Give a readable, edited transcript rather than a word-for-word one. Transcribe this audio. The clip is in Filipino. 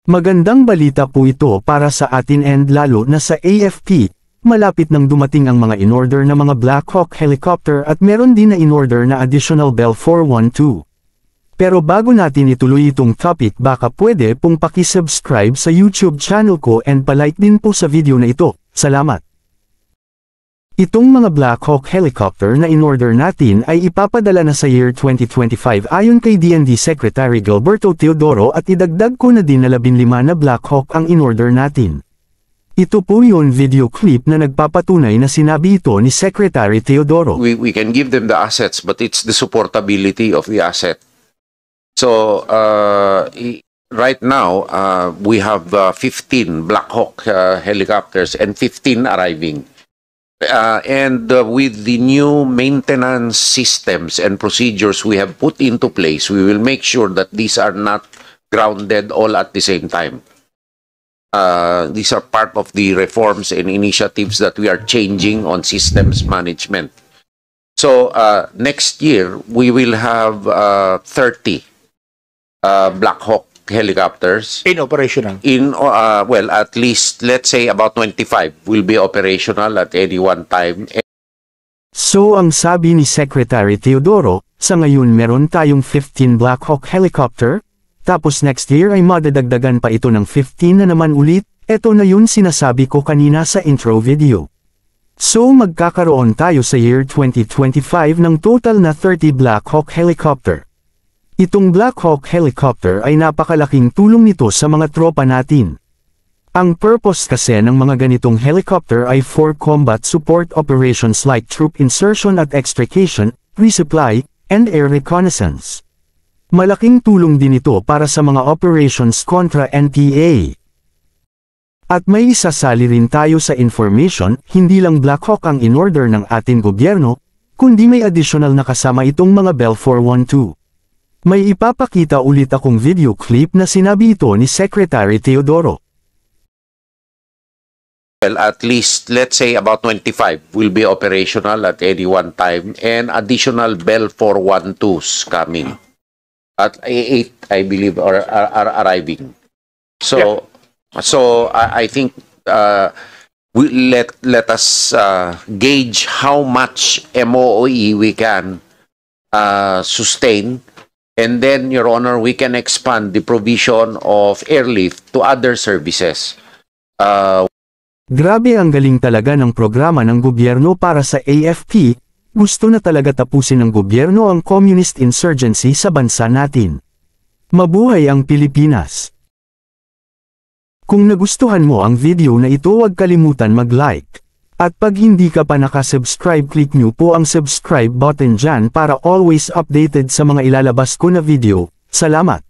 Magandang balita po ito para sa atin and lalo na sa AFP, malapit nang dumating ang mga in-order na mga Black Hawk helicopter at meron din na in-order na additional Bell 412. Pero bago natin ituloy itong topic baka pwede pong paki-subscribe sa YouTube channel ko and palike din po sa video na ito, salamat. Itong mga Black Hawk helicopter na in-order natin ay ipapadala na sa year 2025 ayon kay DND Secretary Gilberto Teodoro at idagdag ko na din na 15 na Black Hawk ang in-order natin. Ito po yun video clip na nagpapatunay na sinabi ito ni Secretary Teodoro. We can give them the assets but it's the supportability of the asset. So right now we have 15 Black Hawk helicopters and 15 arriving. With the new maintenance systems and procedures we have put into place, we will make sure that these are not grounded all at the same time. These are part of the reforms and initiatives that we are changing on systems management. So next year, we will have 30 Black Hawk helicopters in operational. Well, at least let's say about 25 will be operational at any one time. So ang sabi ni Secretary Teodoro, sa ngayon meron tayong 15 Black Hawk helicopter, tapos next year ay madadagdagan pa ito ng 15 na naman ulit, eto na yun sinasabi ko kanina sa intro video. So magkakaroon tayo sa year 2025 ng total na 30 Black Hawk helicopter. Itong Black Hawk helicopter ay napakalaking tulong nito sa mga tropa natin. Ang purpose kasi ng mga ganitong helicopter ay for combat support operations like troop insertion at extrication, resupply, and air reconnaissance. Malaking tulong din ito para sa mga operations kontra NPA. At may isasali rin tayo sa information, hindi lang Black Hawk ang in-order ng ating gobyerno, kundi may additional na kasama itong mga Bell 412. May ipapakita ulit akong video clip na sinabi ito ni Secretary Teodoro. Well, at least let's say about 25 will be operational at any one time and additional Bell 412s coming. At 8 I believe are arriving. So I think let us gauge how much MOE we can sustain. And then, Your Honor, we can expand the provision of airlift to other services. Grabe ang galing talaga ng programa ng gobyerno para sa AFP, gusto na talaga tapusin ng gobyerno ang communist insurgency sa bansa natin. Mabuhay ang Pilipinas! Kung nagustuhan mo ang video na ito huwag kalimutan mag-like. At pag hindi ka pa nakasubscribe click nyo po ang subscribe button dyan para always updated sa mga ilalabas ko na video. Salamat!